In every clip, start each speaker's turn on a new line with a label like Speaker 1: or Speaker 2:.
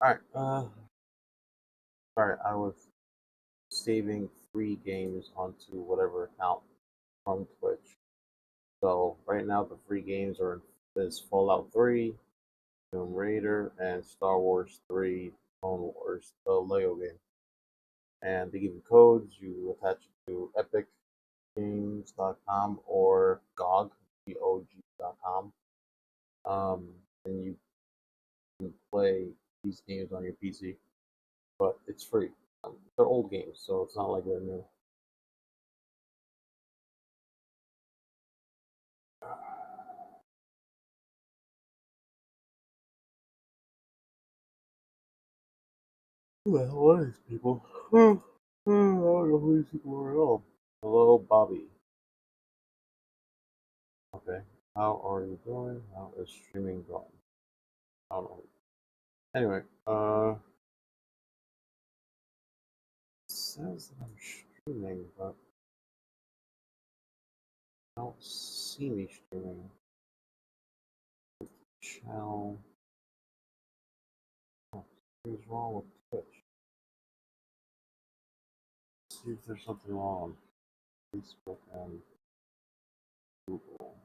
Speaker 1: Alright, sorry, I was saving free games onto whatever account from Twitch. So right now the free games is Fallout 3, Tomb Raider, and Star Wars 3 Clone Wars, the Lego game. And they give you codes, you attach it to epicgames.com or GOG.com. And you can play these games on your PC, but it's free. They're old games, so it's not like they're new. Who the hell are these people? I don't know who these people are at all. Hello, Bobby. Okay. How are you doing? How is streaming going? I don't know. Anyway, it says that I'm streaming, but I don't see me streaming. Channel. What is wrong with Twitch? Let's see if there's something wrong on Facebook and Google.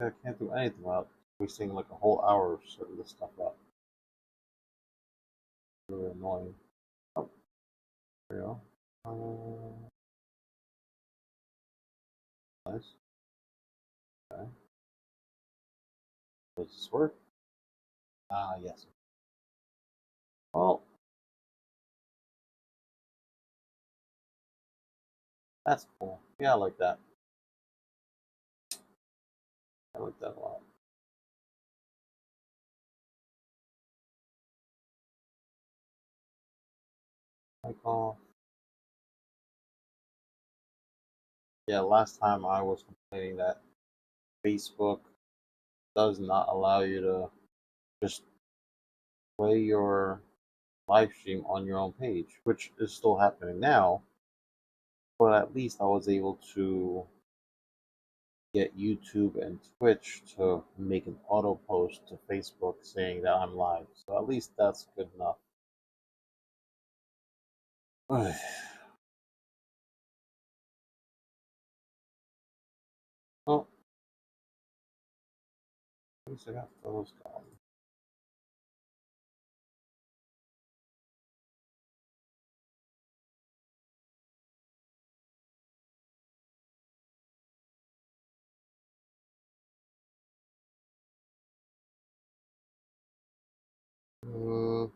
Speaker 1: I can't do anything without wasting like a whole hour setting this stuff up. Really annoying. Oh, there you go. Nice. Okay. Does this work? Ah, yes. Well, that's cool. Yeah, I like that. I like that a lot. Michael. Yeah, last time I was complaining that Facebook does not allow you to just play your live stream on your own page, which is still happening now, but at least I was able to get YouTube and Twitch to make an auto post to Facebook saying that I'm live. So at least that's good enough. Well, at least I got those gone. Uh,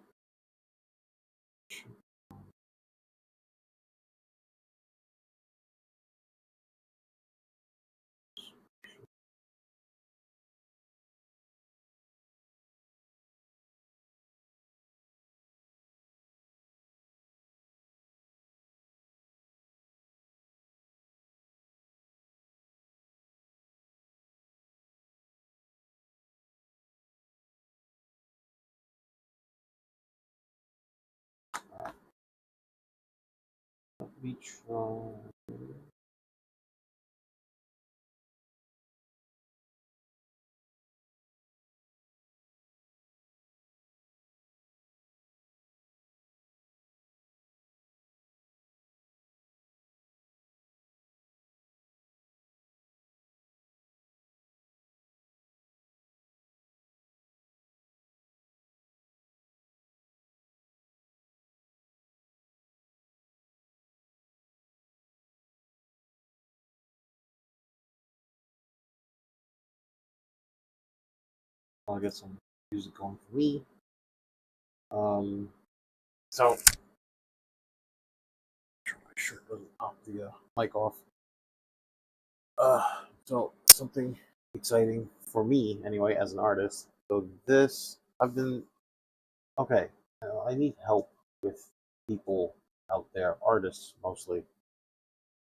Speaker 1: Let me try. I'll get some music going for me. So my shirt doesn't pop the mic off. So something exciting for me anyway as an artist. So this I've been okay. I need help with people out there, artists mostly.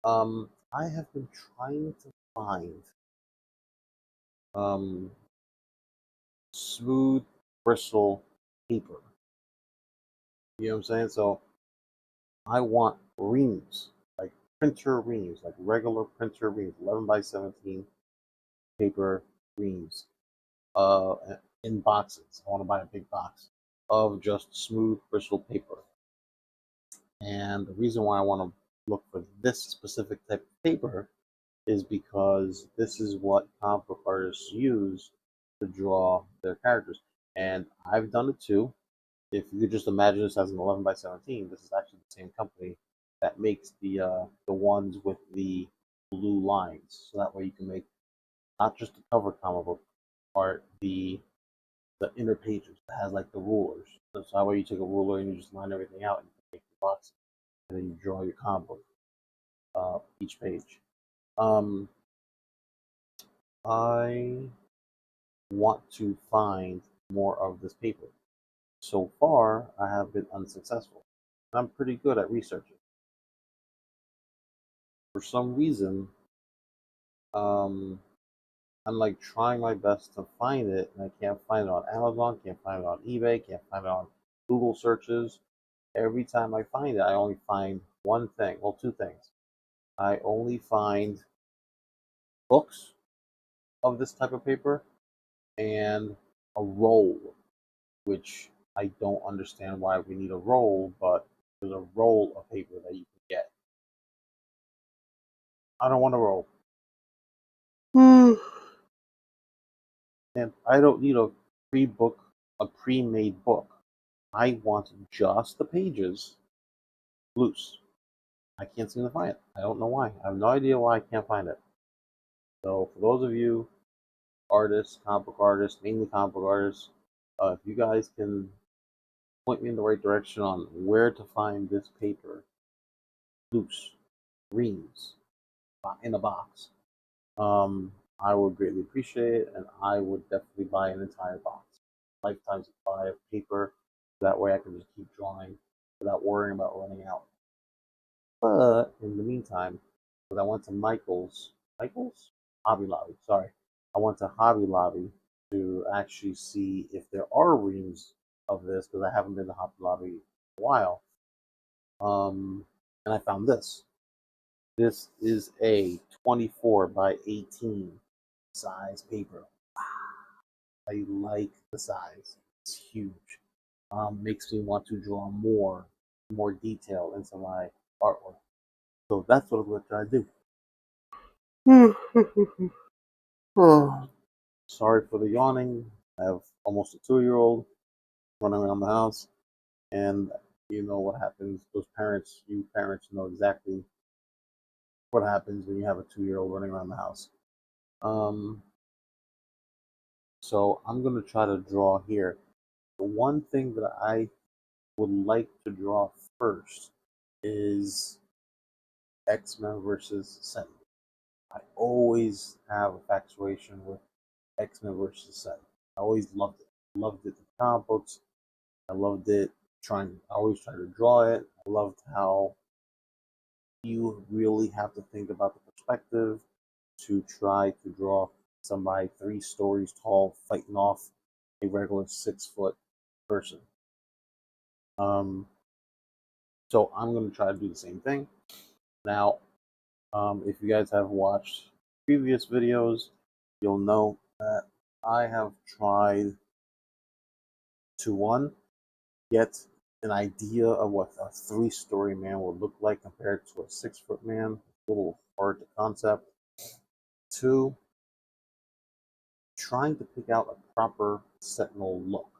Speaker 1: I have been trying to find um smooth bristle paper You know what I'm saying? So I want reams, like printer reams, like regular printer reams, 11 by 17 paper reams, uh, in boxes. I want to buy a big box of just smooth crystal paper. And the reason why I want to look for this specific type of paper is because this is what comic book artists use to draw their characters. And I've done it too. If you could just imagine this as an 11 by 17, this is actually the same company that makes the ones with the blue lines. So that way you can make not just the cover comic book art, the inner pages that has like the rulers. So that way you take a ruler and you just line everything out and you can make the box, and then you draw your comic book each page. Um, I want to find more of this paper. So far, I have been unsuccessful. I'm pretty good at researching. For some reason, um, I'm like trying my best to find it, and I can't find it on Amazon, can't find it on eBay, can't find it on Google searches. Every time I find it, I only find one thing, well, two things. I only find books of this type of paper and a roll, which I don't understand why we need a roll, but there's a roll of paper that you can get. I don't want a roll. And I don't need a pre-book, a pre-made book. I want just the pages loose. I can't seem to find it. I don't know why. I have no idea why I can't find it. So for those of you artists, comic book artists, mainly comic book artists, if you guys can point me in the right direction on where to find this paper loose, reams, in a box, I would greatly appreciate it, and I would definitely buy an entire box, lifetime supply of paper. That way I can just keep drawing without worrying about running out. But in the meantime, because I went to Michael's Hobby Lobby. Sorry, I went to Hobby Lobby to actually see if there are reams of this because I haven't been to Hobby Lobby in a while. And I found this. This is a 24 by 18 size paper. I like the size. It's huge. Makes me want to draw more detail into my artwork. So that's what I'm going to try to do. Oh, sorry for the yawning. I have almost a 2-year-old running around the house, and you know what happens. You parents know exactly what happens when you have a 2-year-old running around the house. Um, so I'm going to try to draw here. The one thing that I would like to draw first is X-Men versus Sentinels. I always have a fascination with X-Men versus Sentinels. I always loved it. Loved it in comic books. I loved it I always try to draw it. I loved how you really have to think about the perspective to try to draw somebody 3 stories tall fighting off a regular 6 foot person. Um, so I'm going to try to do the same thing. Now, if you guys have watched previous videos, you'll know that I have tried to get an idea of what a 3-story man would look like compared to a 6 foot man. A little hard to concept. 2, trying to pick out a proper Sentinel look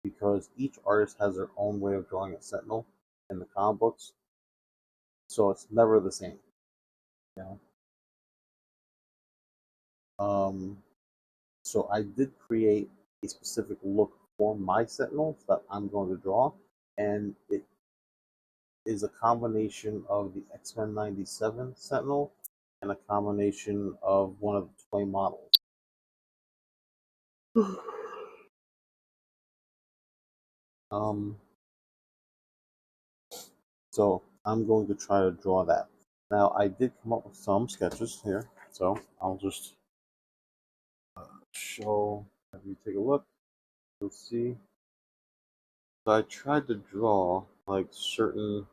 Speaker 1: because each artist has their own way of drawing a Sentinel in the comic books, so it's never the same. You know? So I did create a specific look for my Sentinels that I'm going to draw, and it is a combination of the Xmen '97 Sentinel and a combination of one of the toy models. Um, so I'm going to try to draw that. Now I did come up with some sketches here, so I'll just show. If you take a look, you'll see. So I tried to draw like certain,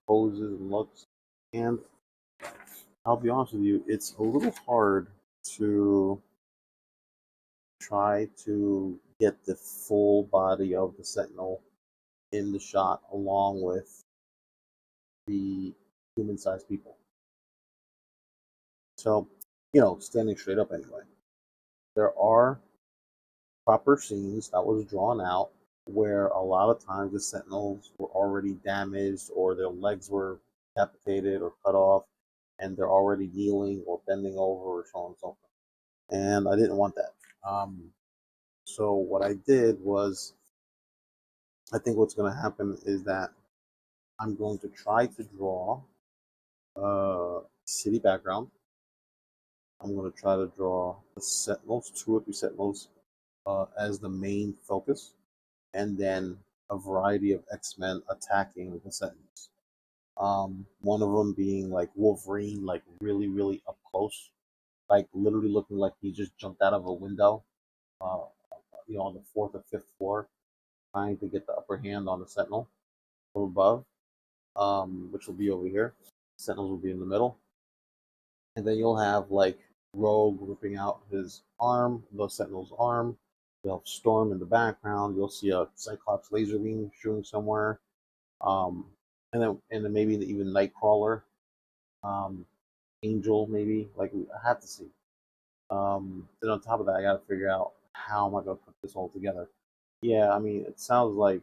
Speaker 1: poses and looks. And I'll be honest with you, it's a little hard to try to get the full body of the Sentinel in the shot along with the human-sized people. So, standing straight up anyway. There are proper scenes that was drawn out where a lot of times the Sentinels were already damaged or their legs were decapitated or cut off and they're already kneeling or bending over or so on and so forth. And I didn't want that. So what I did was, I think what's going to happen is that I'm going to try to draw a city background. I'm going to try to draw the Sentinels, 2 or 3 Sentinels, as the main focus, and then a variety of X-Men attacking the Sentinels. One of them being like Wolverine, like really, really up close, like literally looking like he just jumped out of a window, uh, on the 4th or 5th floor, trying to get the upper hand on the Sentinel from above, which will be over here. Sentinels will be in the middle, and then you'll have like Rogue ripping out his arm, the Sentinel's arm. You'll have Storm in the background. You'll see a Cyclops laser beam shooting somewhere, um, and then maybe even Nightcrawler, um, Angel maybe. Like I have to see. Then on top of that, I got to figure out how am I going to put this all together. Yeah, I mean, it sounds like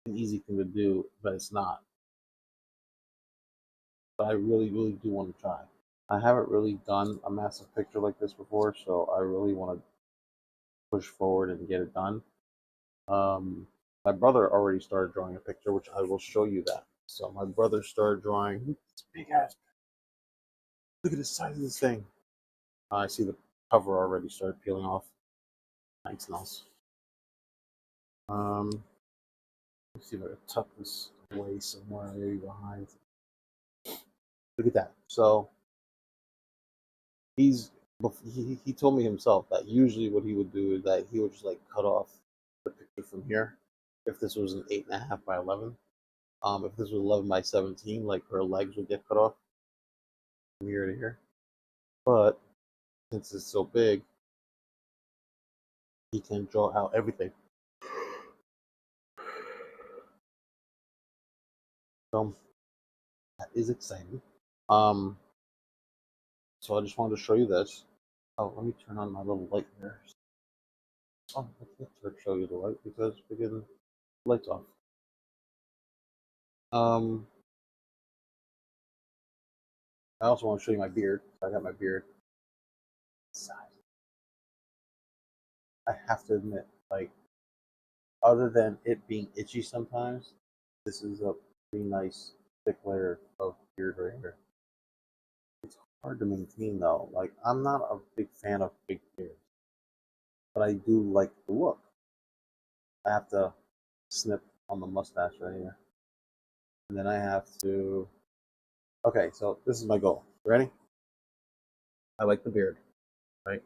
Speaker 1: an easy thing to do, but it's not. But I really, really do want to try. I haven't really done a massive picture like this before, so I really want to push forward and get it done. Um, my brother already started drawing a picture, which I will show you that. So my brother started drawing this big ass. Look at the size of this thing. I see the cover already started peeling off. Thanks, Nels. Let's see if I can tuck this away somewhere, maybe behind. Look at that. So he told me himself that usually what he would do is that he would just like cut off the picture from here. If this was an 8.5 by 11, if this was 11 by 17, like her legs would get cut off from here to here. But since it's so big, he can draw out everything. So that is exciting. Um, so I just wanted to show you this. Oh, let me turn on my little light here. Oh, I can't show you the light because the light's off. Um, I also want to show you my beard. I got my beard. I have to admit, like, other than it being itchy sometimes, this is a pretty nice thick layer of beard right here. It's hard to maintain though. Like, I'm not a big fan of big beards, but I do like the look. I have to snip on the mustache right here, and then I have to. Okay, so this is my goal. Ready? I like the beard, right?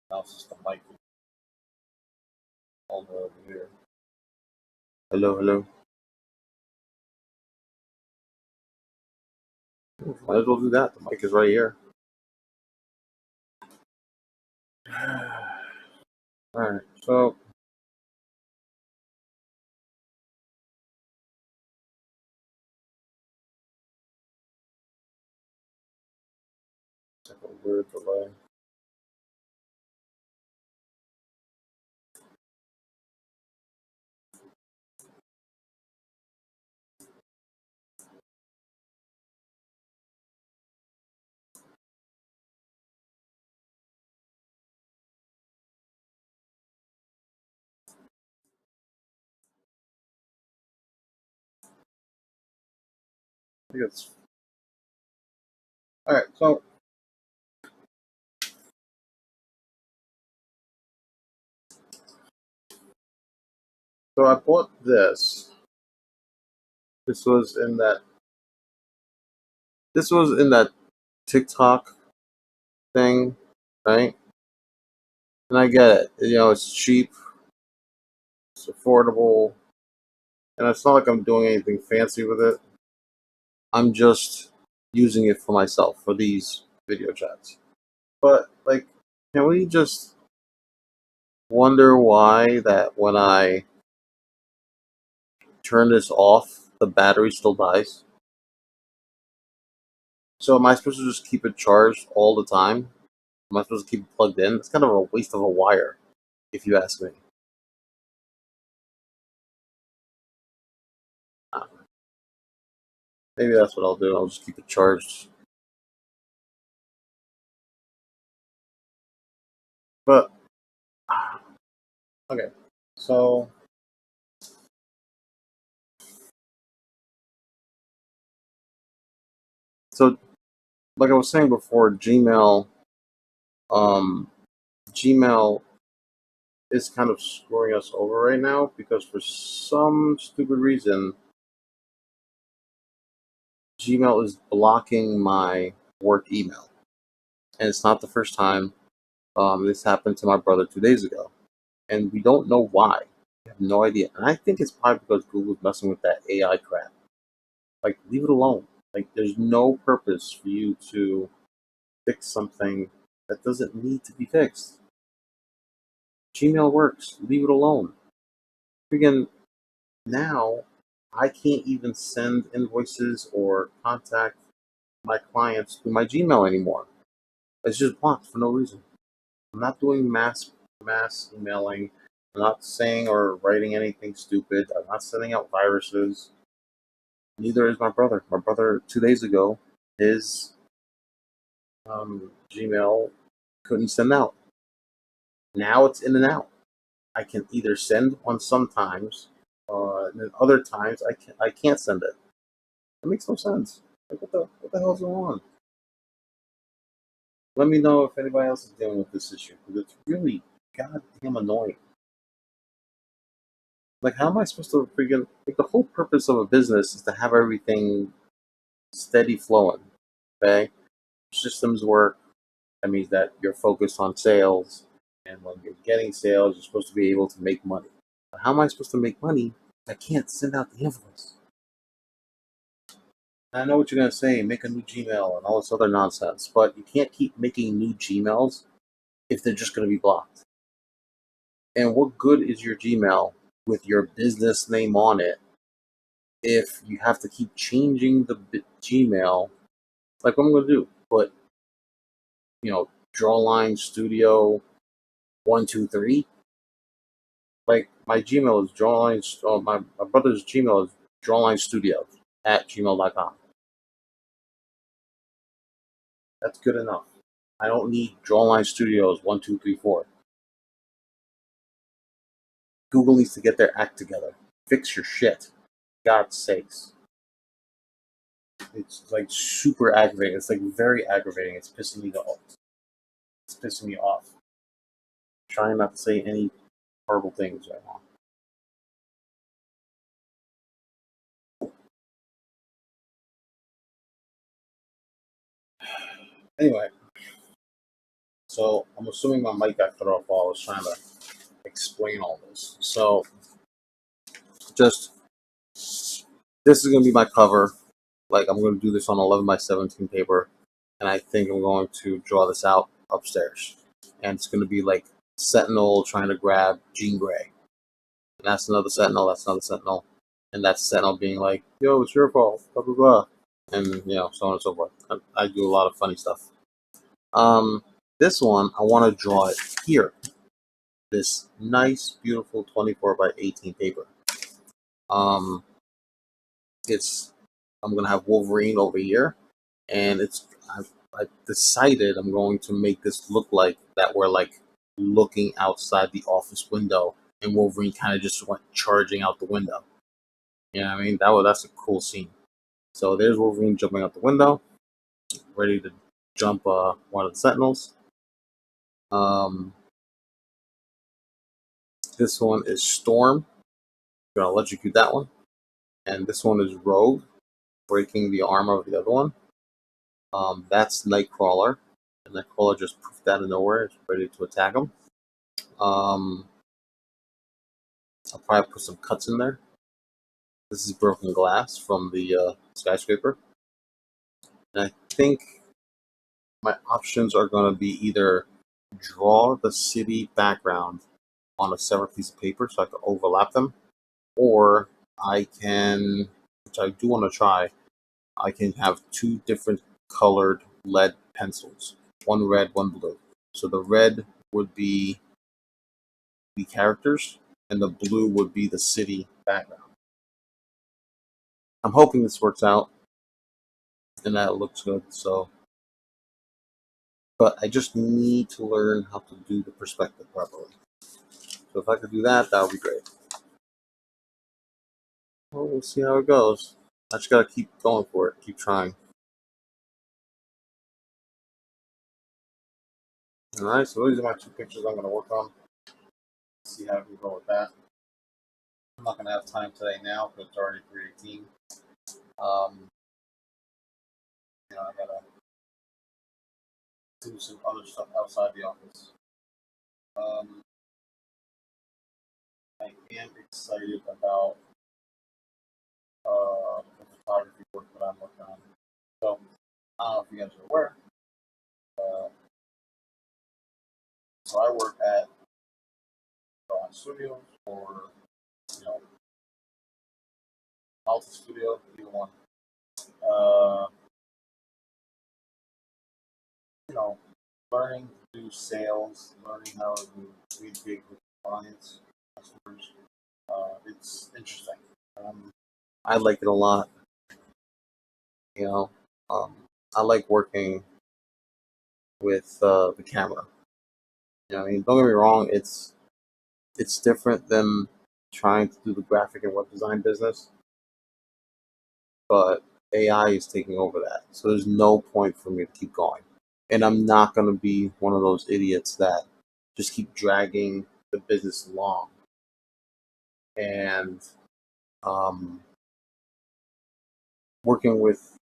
Speaker 1: Now it's just the mic all the way over here. Hello, hello. Might as well do that. The mic is right here. Alright, so it's like a weird delay. I think it's alright, so I bought this. This was in that TikTok thing, right? And I get it. You know, it's cheap, it's affordable, and it's not like I'm doing anything fancy with it. I'm just using it for myself for these video chats. But like, can we just wonder why that when I turn this off, the battery still dies? So am I supposed to just keep it charged all the time? Am I supposed to keep it plugged in? It's kind of a waste of a wire, if you ask me. Maybe that's what I'll do. I'll just keep it charged. But okay, so like I was saying before, um, Gmail is kind of screwing us over right now because for some stupid reason, Gmail is blocking my work email, and it's not the first time. This happened to my brother 2 days ago, and we don't know why. We have no idea, and I think it's probably because Google's messing with that AI crap. Like, leave it alone. Like, there's no purpose for you to fix something that doesn't need to be fixed. Gmail works. Leave it alone. Freaking now, I can't even send invoices or contact my clients through my Gmail anymore. It's just blocked for no reason. I'm not doing mass emailing. I'm not saying or writing anything stupid. I'm not sending out viruses. Neither is my brother. My brother 2 days ago, his Gmail couldn't send out. Now it's in and out. I can either send one sometimes, and then other times I can't send it. That makes no sense. Like what the hell's going on? Let me know if anybody else is dealing with this issue because it's really goddamn annoying. Like, how am I supposed to freaking like the whole purpose of a business is to have everything steady flowing. Okay, systems work. That means that you're focused on sales, and when you're getting sales, you're supposed to be able to make money. But how am I supposed to make money if I can't send out the invoice? I know what you're gonna say, make a new Gmail and all this other nonsense, but you can't keep making new Gmails if they're just gonna be blocked. And what good is your Gmail with your business name on it if you have to keep changing the Gmail? Like what I'm gonna do, put Drawline Studio 123. Like my Gmail is Drawline. My brother's Gmail is Drawline Studio at gmail.com. That's good enough. I don't need Drawline Studios 1, 2, 3, 4. Google needs to get their act together. Fix your shit. God's sakes. It's like super aggravating. It's like very aggravating. It's pissing me off. It's pissing me off. I'm trying not to say any horrible things right now. Anyway, So I'm assuming my mic got cut off while I was trying to explain all this. So just this is gonna be my cover. Like I'm gonna do this on 11 by 17 paper, and I think I'm going to draw this out upstairs, and it's gonna be like Sentinel trying to grab Jean Grey, and that's another Sentinel, that's another Sentinel, and that's Sentinel being like, "Yo, it's your fault," blah blah blah, and so on and so forth. I do a lot of funny stuff. This one I want to draw it here. This nice, beautiful 24 by 18 paper. Um, it's I'm gonna have Wolverine over here, and I've decided I'm going to make this look like that we're like looking outside the office window, and Wolverine kind of just went charging out the window. You know what I mean? That's a cool scene. So there's Wolverine jumping out the window, ready to jump one of the Sentinels. This one is Storm. I'm gonna electrocute that one, and this one is Rogue, breaking the armor of the other one. That's Nightcrawler, and Nightcrawler just poofed out of nowhere. It's ready to attack him. I'll probably put some cuts in there. This is broken glass from the skyscraper. And I think my options are going to be either draw the city background on a separate piece of paper so I can overlap them, or I can, which I do want to try, I can have two different colored lead pencils, one red, one blue. So the red would be the characters, and the blue would be the city background. I'm hoping this works out and that it looks good. But I just need to learn how to do the perspective properly. So if I could do that, that would be great. Well, we'll see how it goes. I just gotta keep going for it, keep trying. Alright, so these are my two pictures I'm gonna work on. See how we go with that. I'm not gonna have time today now because it's already 3:18. I gotta do some other stuff outside the office. I am excited about the photography work that I'm working on. So I don't know if you guys are aware. Uh, so I work at Drawlines Studios or you know Alta Studio, either one. Uh, you know, learning to do sales, learning how to read big with clients, customers. It's interesting. I like it a lot. You know, I like working with the camera. I mean, don't get me wrong. It's different than trying to do the graphic and web design business, but AI is taking over that. So there's no point for me to keep going. And I'm not going to be one of those idiots that just keep dragging the business along and um, working with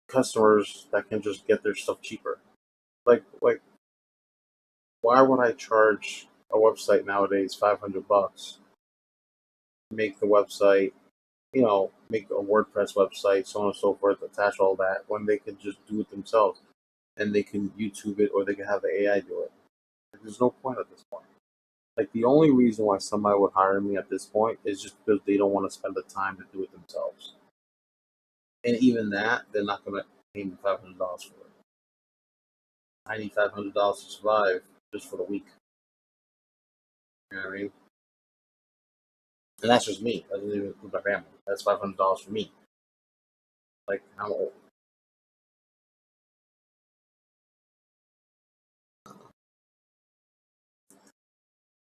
Speaker 1: customers that can just get their stuff cheaper. Like, why would I charge a website nowadays $500? Make the website, make a WordPress website, so on and so forth, attach all that when they can just do it themselves and they can YouTube it or they can have the AI do it. There's no point at this point. Like the only reason why somebody would hire me at this point is just because they don't want to spend the time to do it themselves. And even that, they're not going to pay me $500 for it. I need $500 to survive just for the week. You know what I mean? And that's just me. That doesn't even include my family. That's $500 for me. Like I'm old.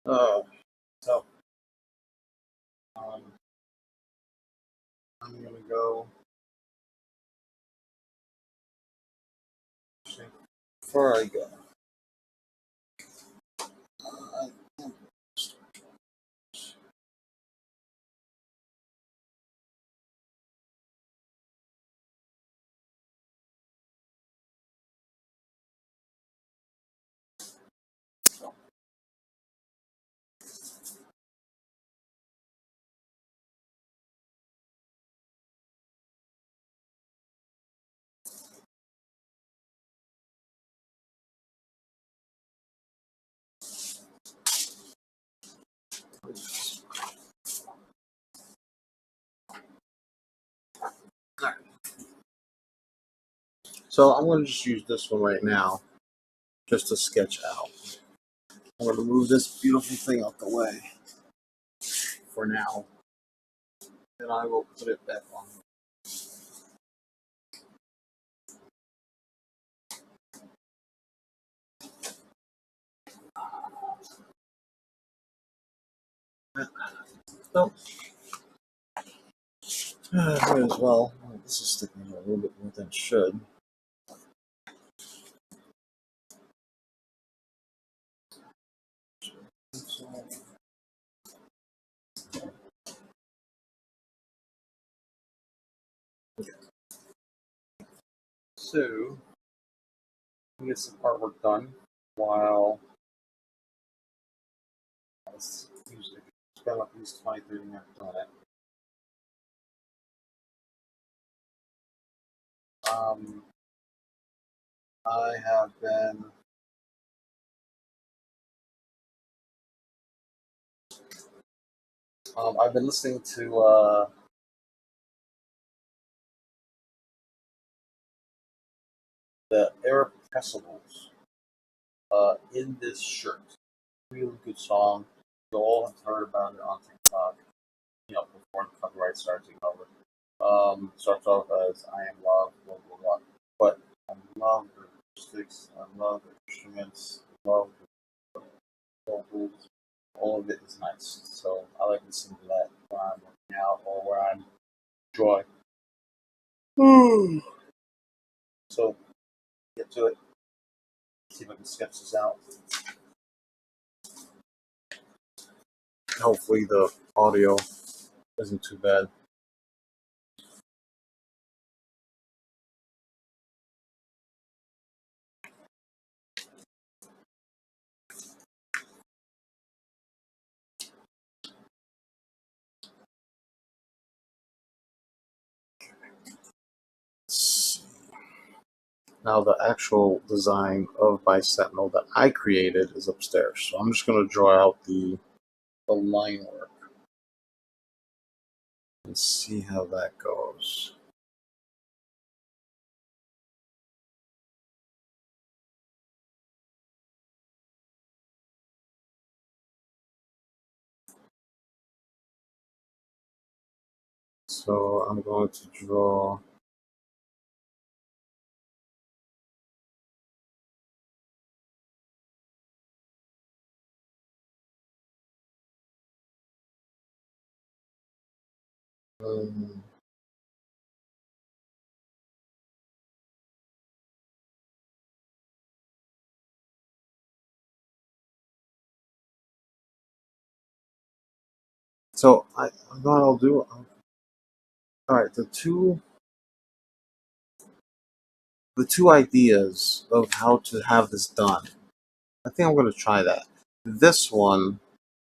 Speaker 1: Uh, so um, I'm gonna go. Before I go, I So I'm going to just use this one right now, just to sketch out. I'm going to move this beautiful thing out the way for now, and I will put it back on. So, might as well. Oh, this is sticking out a little bit more than it should. So, get some artwork done while let's usually spend at least 20-30 minutes on it. I have been I've been listening to the Irrepressibles in this shirt. Really good song. You all have heard about it on TikTok. You know, before the copyright starts taking over. Starts off as "I am love," blah blah blah. But I love the acoustics. I love the instruments. I love the vocals. All of it is nice. So I like listening to that when I'm working out or when I'm drawing. So get to it. See if I can sketch this out. Hopefully the audio isn't too bad. Now the actual design of my Sentinel that I created is upstairs. So I'm just going to draw out the line work and see how that goes. So I'm going to draw so what I'll do. All right, the two ideas of how to have this done. I think I'm going to try that. This one,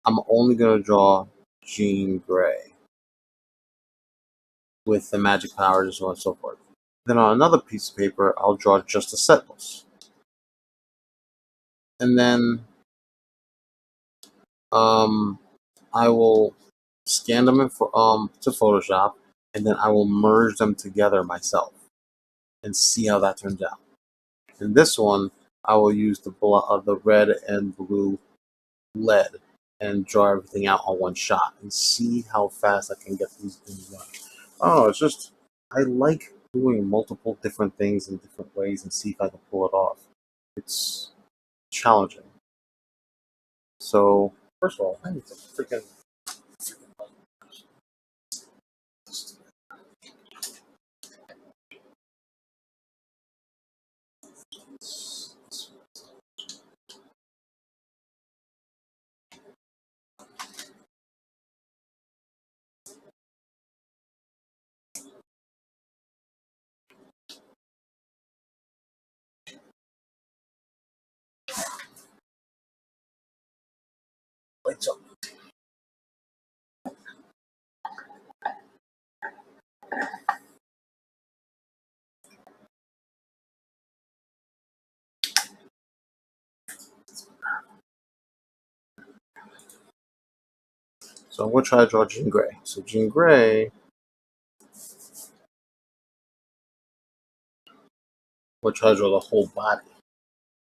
Speaker 1: I'm only going to draw Jean Grey with the magic powers and so on and so forth. Then on another piece of paper, I'll draw just the Sentinels. And then I will scan them to Photoshop, and then I will merge them together myself and see how that turns out. In this one, I will use the red and blue lead and draw everything out on one shot and see how fast I can get these things done. Oh, it's just I like doing multiple different things in different ways and see if I can pull it off. It's challenging. So first of all, I need to freaking So I'm going to try to draw Jean Grey. So Jean Grey, we'll try to draw the whole body,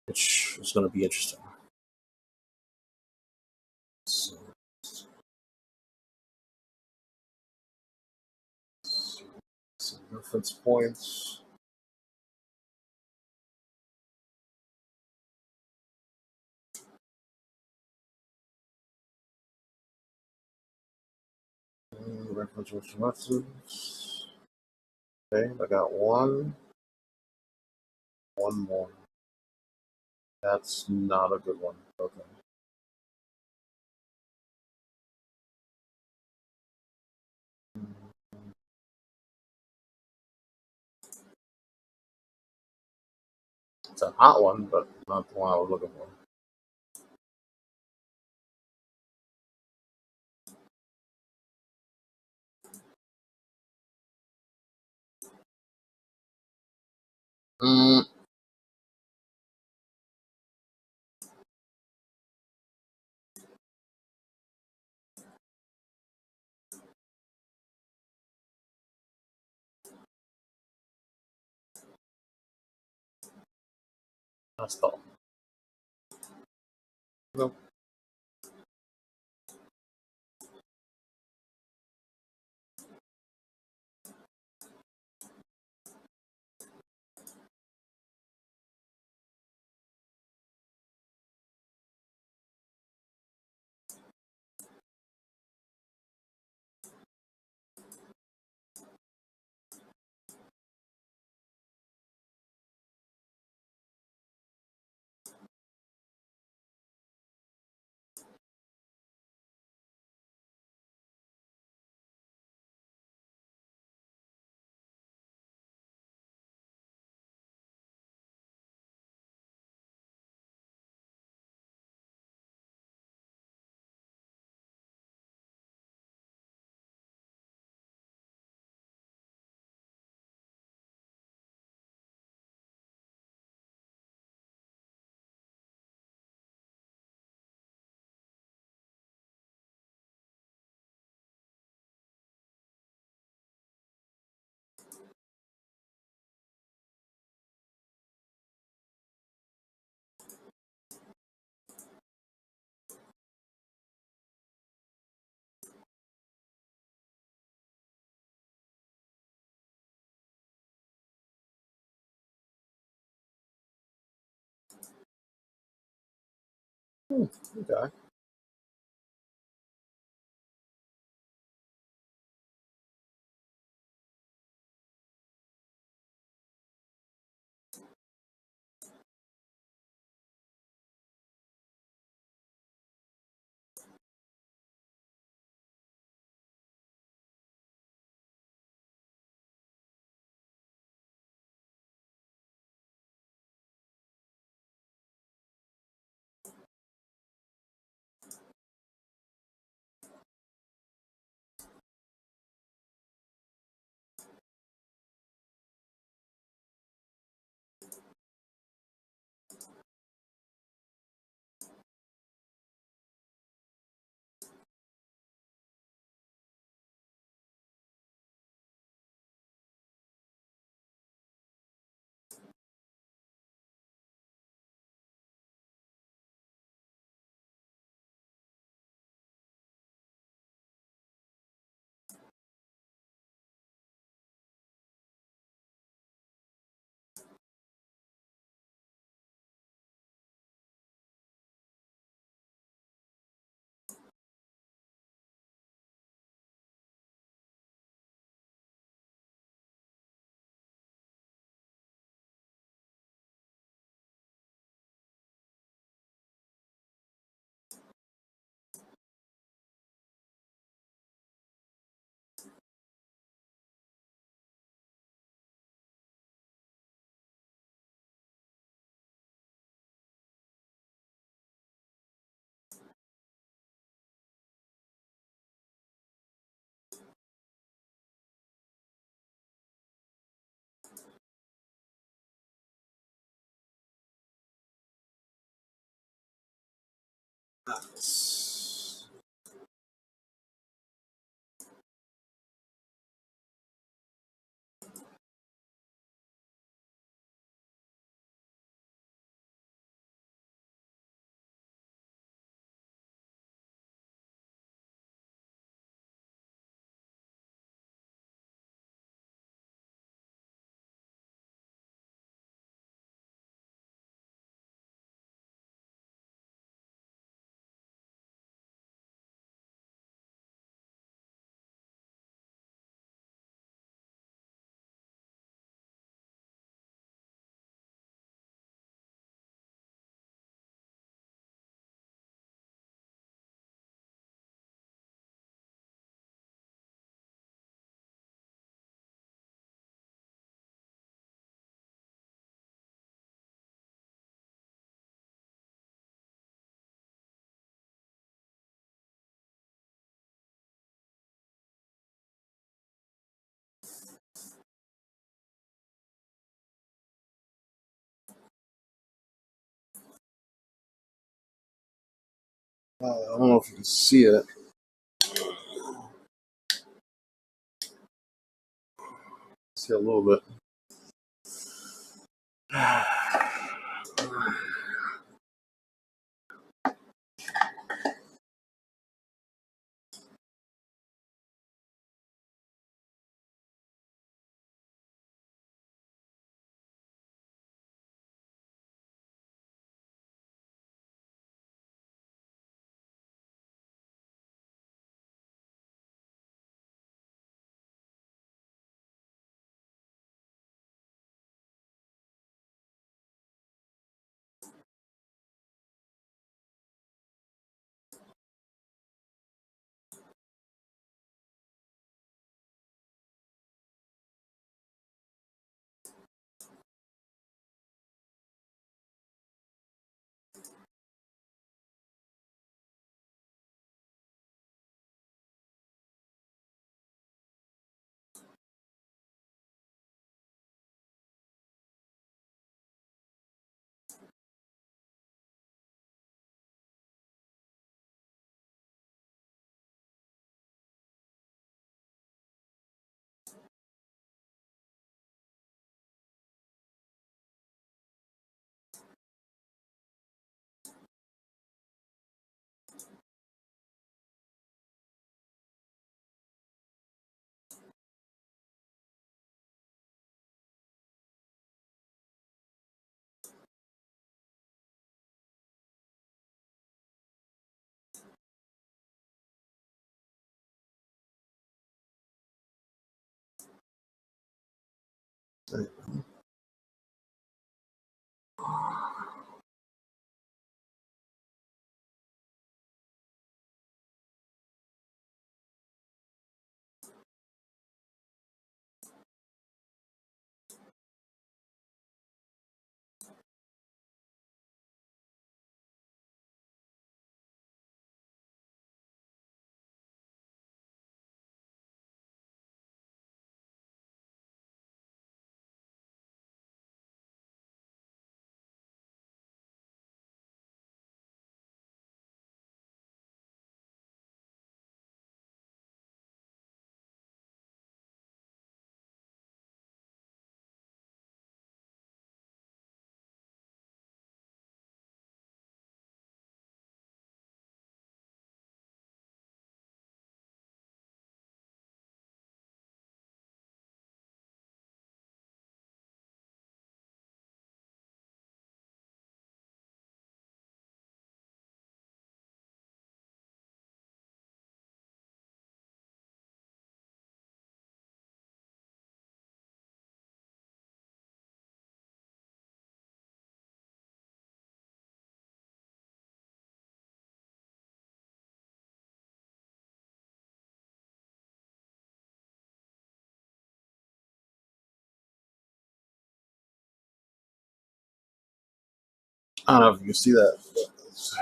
Speaker 1: which is going to be interesting. So, some reference points. Reference methods. Okay, I got one more. That's not a good one. Okay. It's a hot one, but not the one I was looking for. That's all. Nope. Okay.
Speaker 2: I don't know if you can see it. See a little bit. I don't know if you can see that, but that's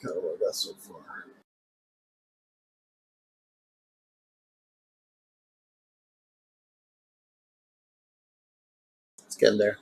Speaker 2: kind of what I got so far. It's getting there.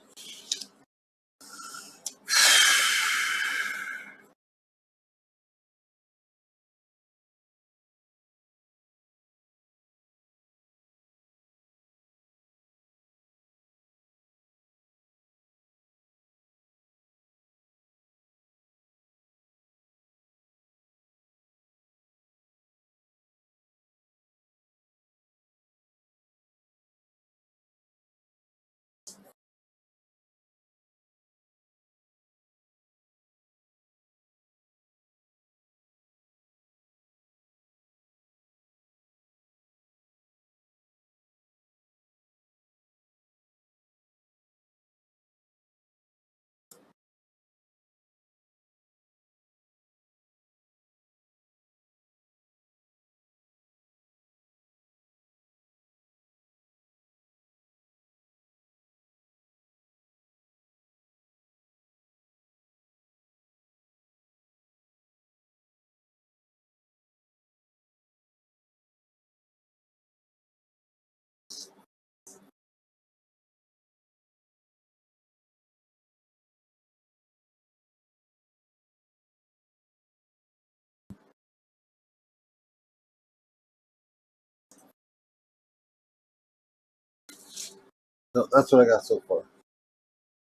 Speaker 2: So that's what I got so far.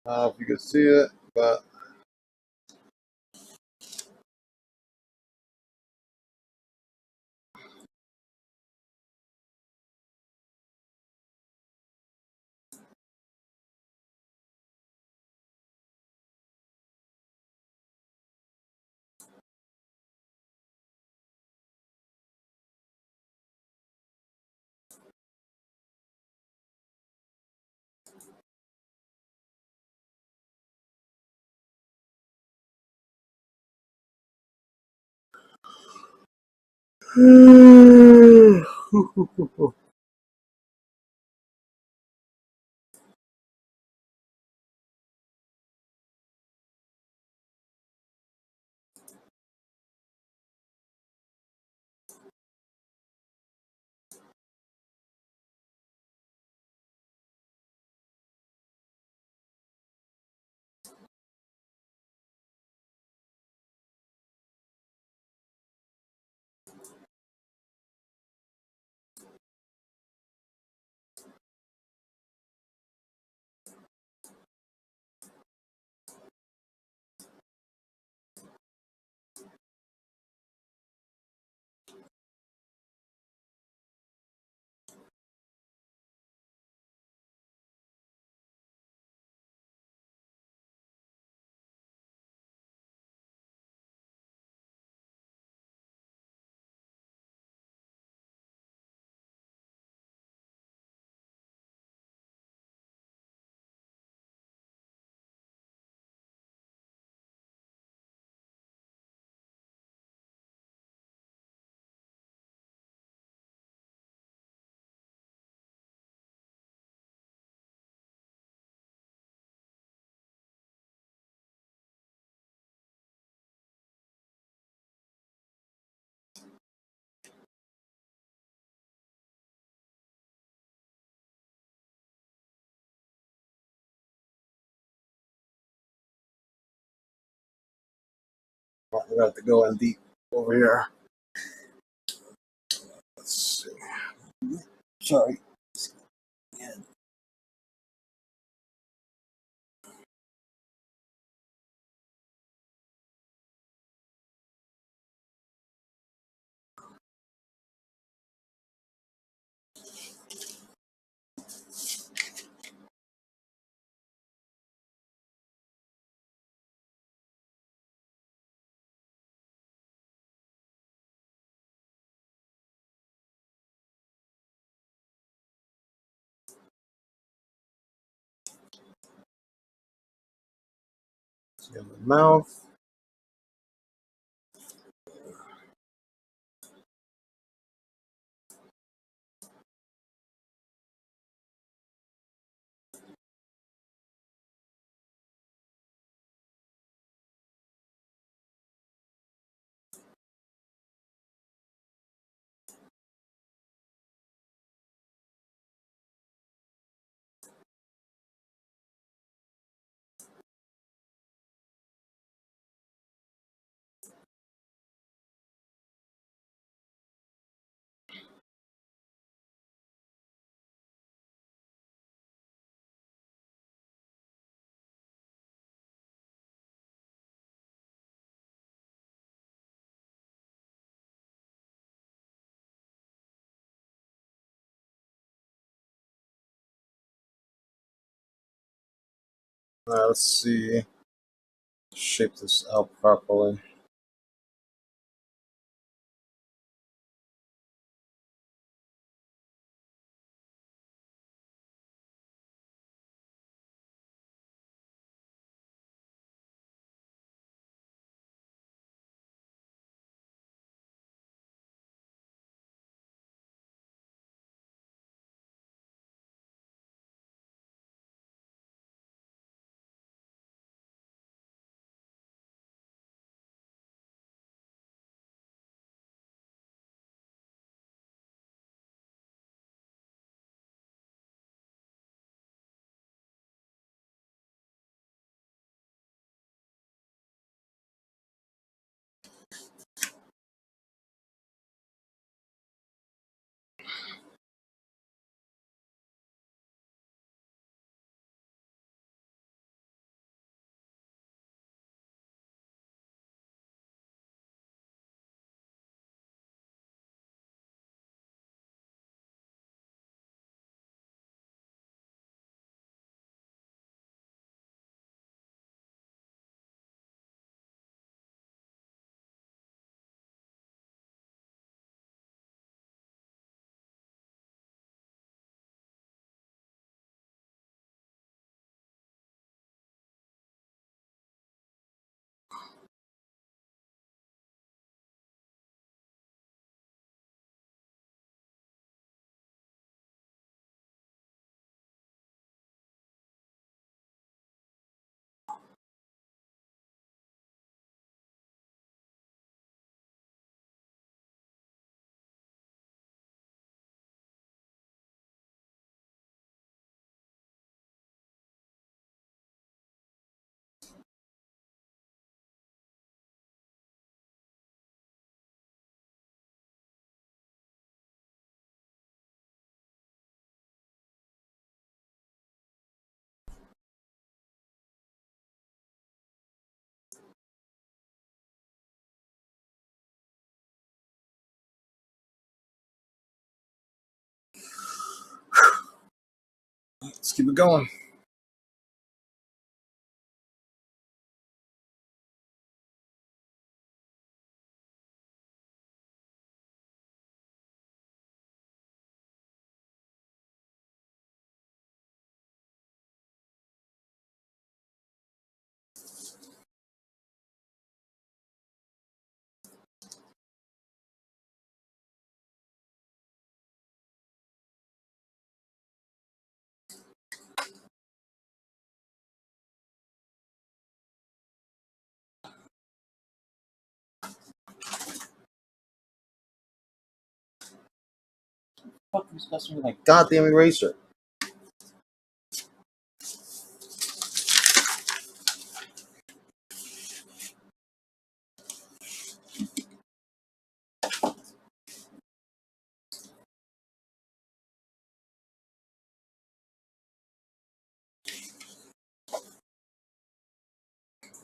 Speaker 2: I don't know if you can see it, but we got to go in deep over here. Let's see. Sorry. See on the mouth. Let's see. Shape this out properly. Let's keep it going. Fuck, you discussing with my goddamn eraser.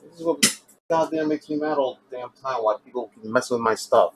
Speaker 2: This is what goddamn makes me mad all the damn time. Why people keep messing with my stuff.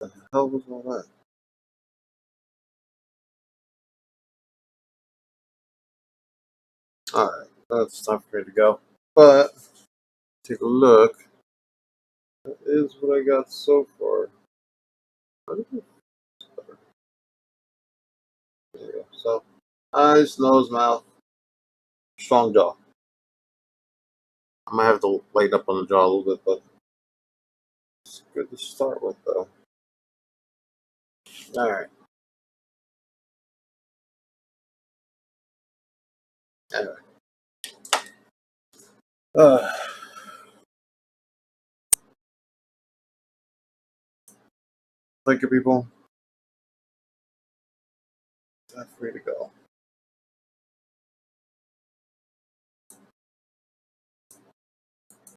Speaker 2: The hell was all that? Alright, it's time for me to go. But, take a look. That is what I got so far. There you go. So, eyes, nose, mouth, strong jaw. I might have to lighten up on the jaw a little bit, but it's good to start with, though. Alright. Anyway. Thank you, people. Time for me to go.